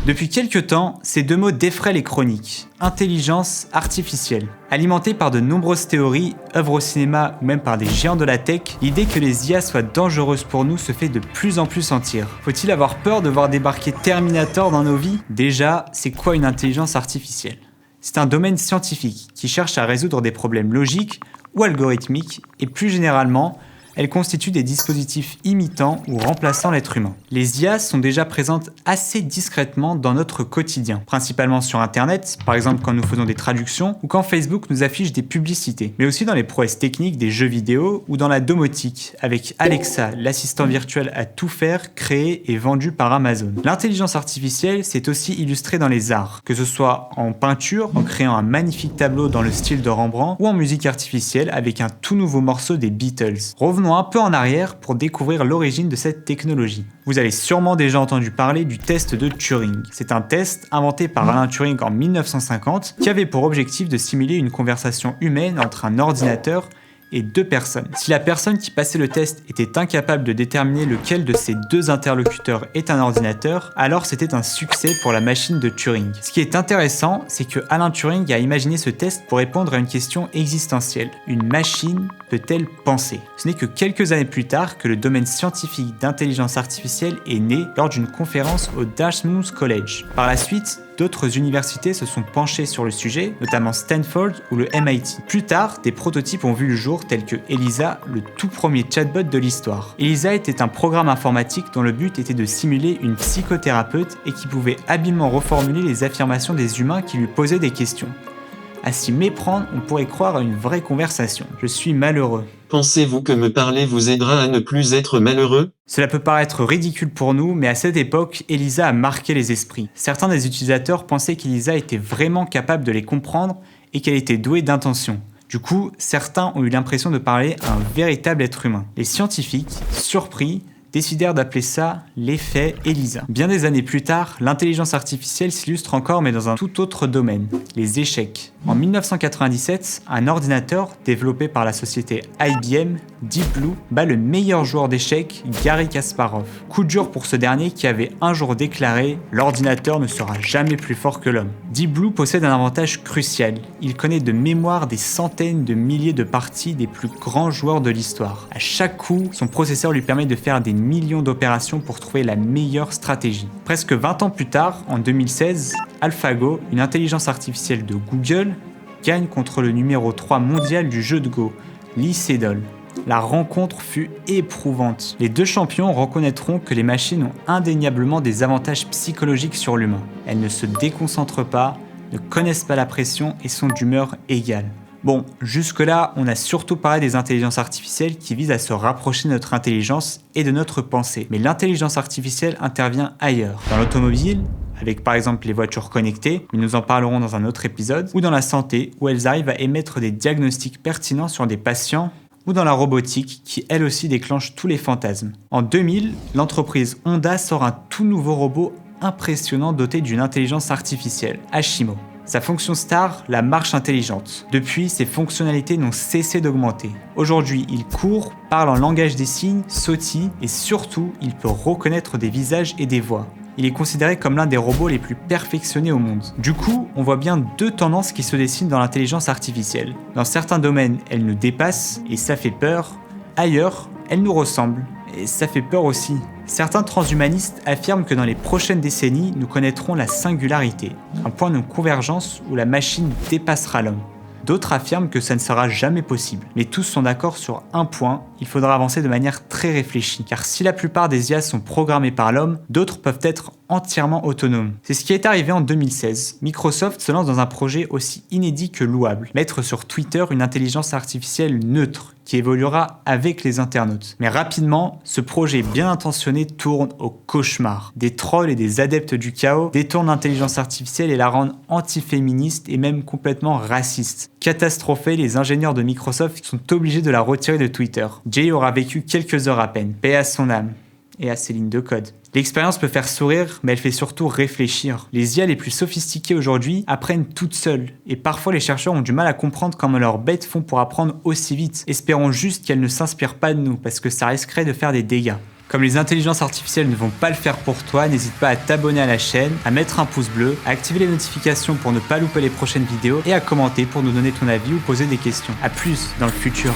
Depuis quelques temps, ces deux mots défraient les chroniques. Intelligence artificielle. Alimentée par de nombreuses théories, œuvres au cinéma ou même par des géants de la tech, l'idée que les IA soient dangereuses pour nous se fait de plus en plus sentir. Faut-il avoir peur de voir débarquer Terminator dans nos vies ? Déjà, c'est quoi une intelligence artificielle ? C'est un domaine scientifique qui cherche à résoudre des problèmes logiques ou algorithmiques et plus généralement, elles constituent des dispositifs imitant ou remplaçant l'être humain. Les IA sont déjà présentes assez discrètement dans notre quotidien, principalement sur Internet, par exemple quand nous faisons des traductions ou quand Facebook nous affiche des publicités, mais aussi dans les prouesses techniques des jeux vidéo ou dans la domotique, avec Alexa, l'assistant virtuel à tout faire, créé et vendu par Amazon. L'intelligence artificielle s'est aussi illustrée dans les arts, que ce soit en peinture, en créant un magnifique tableau dans le style de Rembrandt, ou en musique artificielle avec un tout nouveau morceau des Beatles. Revenons un peu en arrière pour découvrir l'origine de cette technologie. Vous avez sûrement déjà entendu parler du test de Turing. C'est un test inventé par Alan Turing en 1950 qui avait pour objectif de simuler une conversation humaine entre un ordinateur et deux personnes. Si la personne qui passait le test était incapable de déterminer lequel de ces deux interlocuteurs est un ordinateur, alors c'était un succès pour la machine de Turing. Ce qui est intéressant, c'est que Alan Turing a imaginé ce test pour répondre à une question existentielle. Une machine peut-elle penser ? Ce n'est que quelques années plus tard que le domaine scientifique d'intelligence artificielle est né lors d'une conférence au Dartmouth College. Par la suite, d'autres universités se sont penchées sur le sujet, notamment Stanford ou le MIT. Plus tard, des prototypes ont vu le jour tels que Elisa, le tout premier chatbot de l'histoire. Elisa était un programme informatique dont le but était de simuler une psychothérapeute et qui pouvait habilement reformuler les affirmations des humains qui lui posaient des questions. À s'y méprendre, on pourrait croire à une vraie conversation. Je suis malheureux. Pensez-vous que me parler vous aidera à ne plus être malheureux ? Cela peut paraître ridicule pour nous, mais à cette époque, Elisa a marqué les esprits. Certains des utilisateurs pensaient qu'Elisa était vraiment capable de les comprendre et qu'elle était douée d'intention. Du coup, certains ont eu l'impression de parler à un véritable être humain. Les scientifiques, surpris, décidèrent d'appeler ça l'effet Elisa. Bien des années plus tard, l'intelligence artificielle s'illustre encore mais dans un tout autre domaine, les échecs. En 1997, un ordinateur développé par la société IBM, Deep Blue, bat le meilleur joueur d'échecs, Garry Kasparov. Coup dur pour ce dernier qui avait un jour déclaré « L'ordinateur ne sera jamais plus fort que l'homme ». Deep Blue possède un avantage crucial. Il connaît de mémoire des centaines de milliers de parties des plus grands joueurs de l'histoire. À chaque coup, son processeur lui permet de faire des millions d'opérations pour trouver la meilleure stratégie. Presque 20 ans plus tard, en 2016, AlphaGo, une intelligence artificielle de Google, gagne contre le numéro 3 mondial du jeu de Go, Lee Sedol. La rencontre fut éprouvante. Les deux champions reconnaîtront que les machines ont indéniablement des avantages psychologiques sur l'humain. Elles ne se déconcentrent pas, ne connaissent pas la pression et sont d'humeur égale. Bon, jusque-là, on a surtout parlé des intelligences artificielles qui visent à se rapprocher de notre intelligence et de notre pensée. Mais l'intelligence artificielle intervient ailleurs. Dans l'automobile, avec par exemple les voitures connectées, mais nous en parlerons dans un autre épisode, ou dans la santé, où elles arrivent à émettre des diagnostics pertinents sur des patients, ou dans la robotique, qui elle aussi déclenche tous les fantasmes. En 2000, l'entreprise Honda sort un tout nouveau robot impressionnant doté d'une intelligence artificielle, Ashimo. Sa fonction star, la marche intelligente. Depuis, ses fonctionnalités n'ont cessé d'augmenter. Aujourd'hui, il court, parle en langage des signes, sautille et surtout, il peut reconnaître des visages et des voix. Il est considéré comme l'un des robots les plus perfectionnés au monde. Du coup, on voit bien deux tendances qui se dessinent dans l'intelligence artificielle. Dans certains domaines, elle nous dépasse et ça fait peur. Ailleurs, elle nous ressemble et ça fait peur aussi. Certains transhumanistes affirment que dans les prochaines décennies, nous connaîtrons la singularité, un point de convergence où la machine dépassera l'homme. D'autres affirment que ça ne sera jamais possible. Mais tous sont d'accord sur un point, il faudra avancer de manière très réfléchie. Car si la plupart des IA sont programmées par l'homme, d'autres peuvent être entièrement autonomes. C'est ce qui est arrivé en 2016. Microsoft se lance dans un projet aussi inédit que louable. Mettre sur Twitter une intelligence artificielle neutre, qui évoluera avec les internautes. Mais rapidement, ce projet bien intentionné tourne au cauchemar. Des trolls et des adeptes du chaos détournent l'intelligence artificielle et la rendent antiféministe et même complètement raciste. Catastrophés, les ingénieurs de Microsoft sont obligés de la retirer de Twitter. Jay aura vécu quelques heures à peine, paix à son âme et à ses lignes de code. L'expérience peut faire sourire, mais elle fait surtout réfléchir. Les IA les plus sophistiquées aujourd'hui apprennent toutes seules, et parfois les chercheurs ont du mal à comprendre comment leurs bêtes font pour apprendre aussi vite. Espérons juste qu'elles ne s'inspirent pas de nous, parce que ça risquerait de faire des dégâts. Comme les intelligences artificielles ne vont pas le faire pour toi, n'hésite pas à t'abonner à la chaîne, à mettre un pouce bleu, à activer les notifications pour ne pas louper les prochaines vidéos et à commenter pour nous donner ton avis ou poser des questions. A plus dans le futur.